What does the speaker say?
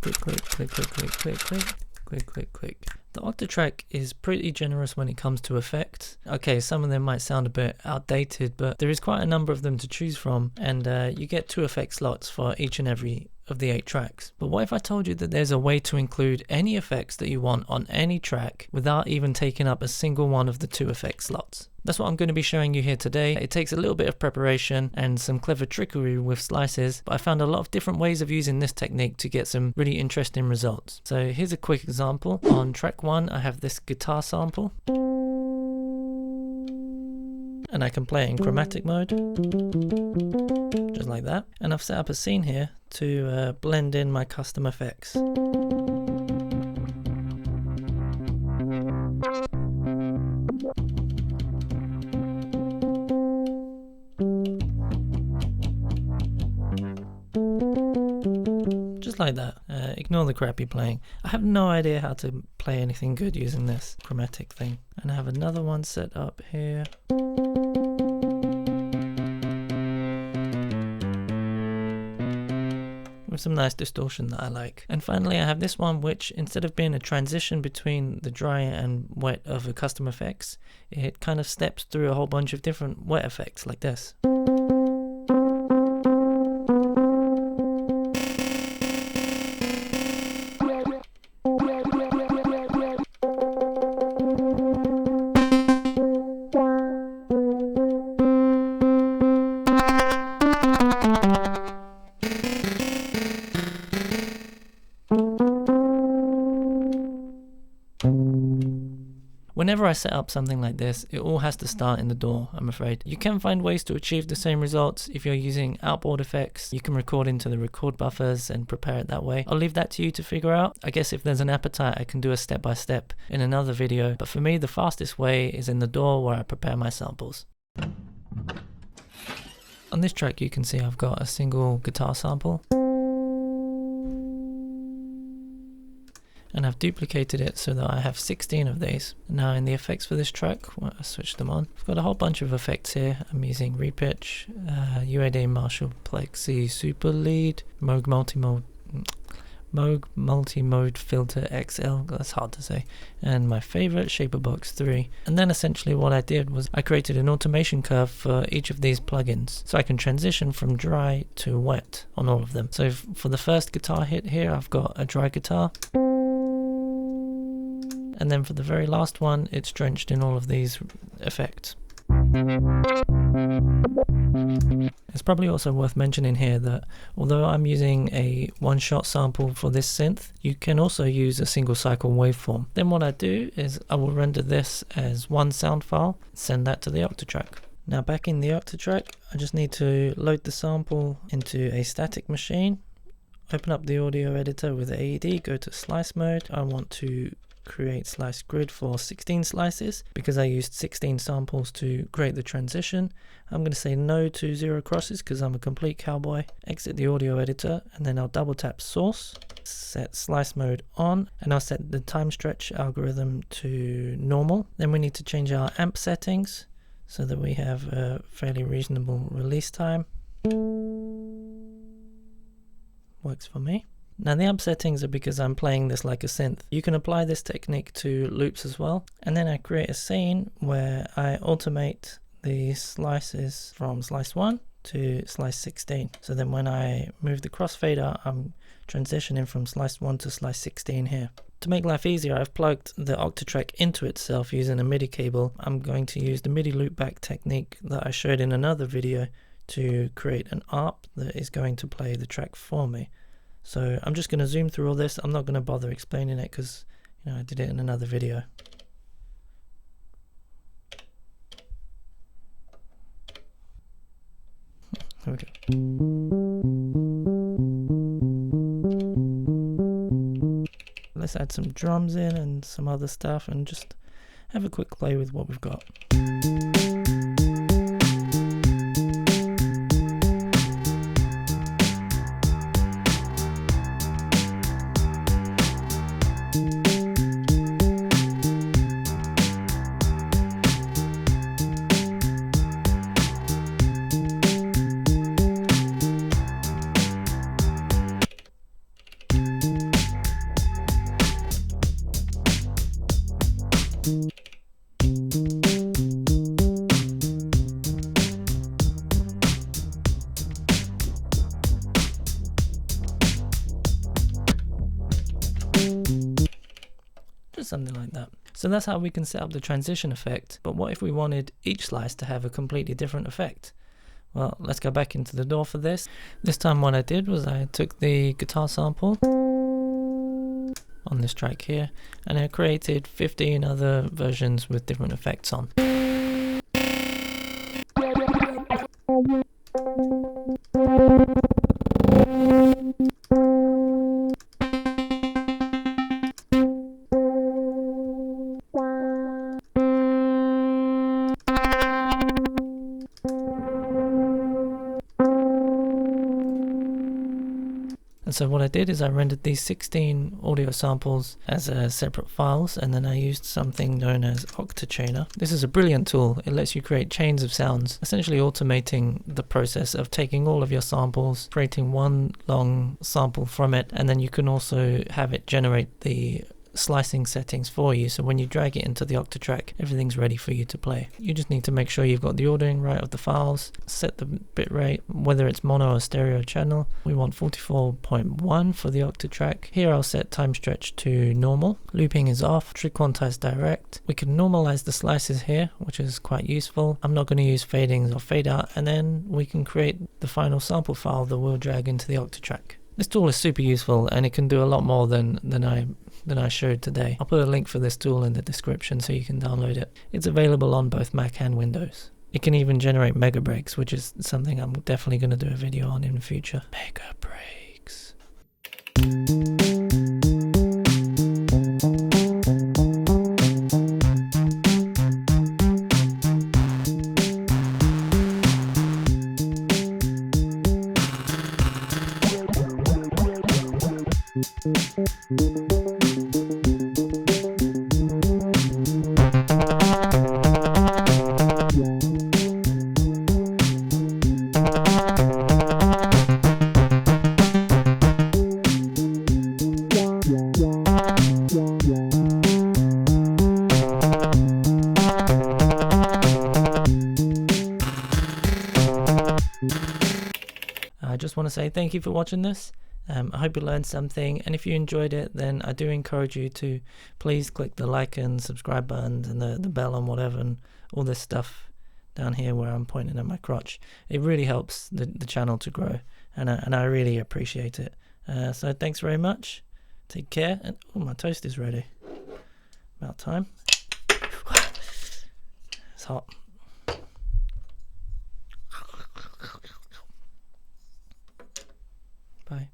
Click, click, click, click, click, click, click, click, click, click. The Octatrack is pretty generous when it comes to effects. Okay, some of them might sound a bit outdated, but there is quite a number of them to choose from, and you get 2 effect slots for each and every of the 8 tracks. But what if I told you that there's a way to include any effects that you want on any track without even taking up a single one of the 2 effect slots? That's what I'm going to be showing you here today. It takes a little bit of preparation and some clever trickery with slices, but I found a lot of different ways of using this technique to get some really interesting results. So here's a quick example. On track 1, I have this guitar sample, and I can play it in chromatic mode, just like that. And I've set up a scene here to blend in my custom effects. Just like that. Ignore the crap you're playing. I have no idea how to play anything good using this chromatic thing. And I have another one set up here. With some nice distortion that I like. And finally I have this one, which instead of being a transition between the dry and wet of a custom effects, it kind of steps through a whole bunch of different wet effects like this. Whenever I set up something like this, it all has to start in the DAW, I'm afraid. You can find ways to achieve the same results if you're using outboard effects. You can record into the record buffers and prepare it that way. I'll leave that to you to figure out. I guess if there's an appetite, I can do a step-by-step in another video. But for me, the fastest way is in the DAW where I prepare my samples. On this track, you can see I've got a single guitar sample. And I've duplicated it so that I have 16 of these. Now in the effects for this track, well, I switched them on. I've got a whole bunch of effects here. I'm using repitch, UAD Marshall Plexi Super Lead, Moog Multi-Mode Filter XL, that's hard to say, and my favorite, Shaperbox 3. And then essentially what I did was I created an automation curve for each of these plugins, so I can transition from dry to wet on all of them. So for the first guitar hit here, I've got a dry guitar. And then for the very last one, it's drenched in all of these effects. It's probably also worth mentioning here that although I'm using a one-shot sample for this synth, you can also use a single cycle waveform. Then what I do is I will render this as one sound file, send that to the Octatrack. Now back in the Octatrack, I just need to load the sample into a static machine, open up the audio editor with AED, go to slice mode. I want to create slice grid for 16 slices because I used 16 samples to create the transition. I'm going to say no to 0 crosses because I'm a complete cowboy. Exit the audio editor and then I'll double tap source, set slice mode on, and I'll set the time stretch algorithm to normal. Then we need to change our amp settings so that we have a fairly reasonable release time. Works for me. Now the amp settings are because I'm playing this like a synth. You can apply this technique to loops as well. And then I create a scene where I automate the slices from slice 1 to slice 16. So then when I move the crossfader, I'm transitioning from slice 1 to slice 16 here. To make life easier, I've plugged the Octatrack into itself using a MIDI cable. I'm going to use the MIDI loopback technique that I showed in another video to create an ARP that is going to play the track for me. So I'm just going to zoom through all this. I'm not going to bother explaining it because I did it in another video. Here we go. Let's add some drums in and some other stuff and just have a quick play with what we've got. Just something like that. So that's how we can set up the transition effect. But what if we wanted each slice to have a completely different effect? Well, let's go back into the DAW for this. This time what I did was I took the guitar sample on this track here, and I created 15 other versions with different effects on. And so what I did is I rendered these 16 audio samples as separate files, and then I used something known as Octatrack. This is a brilliant tool. It lets you create chains of sounds, essentially automating the process of taking all of your samples, creating one long sample from it, and then you can also have it generate the slicing settings for you, so when you drag it into the Octatrack, everything's ready for you to play. You just need to make sure you've got the ordering right of the files, set the bitrate, whether it's mono or stereo channel. We want 44.1 for the Octatrack. Here I'll set time stretch to normal. Looping is off, tree quantize direct. We can normalize the slices here, which is quite useful. I'm not going to use fadings or fade out, and then we can create the final sample file that we'll drag into the Octatrack. This tool is super useful, and it can do a lot more than I showed today. I'll put a link for this tool in the description so you can download it. It's available on both Mac and Windows. It can even generate mega breaks, which is something I'm definitely going to do a video on in the future. Mega breaks. I just want to say thank you for watching this. I hope you learned something, and if you enjoyed it, then I do encourage you to please click the like and subscribe buttons and the bell and whatever, and all this stuff down here where I'm pointing at my crotch. It really helps the channel to grow, and I really appreciate it. So thanks very much. Take care, and oh, my toast is ready. About time. It's hot. Bye.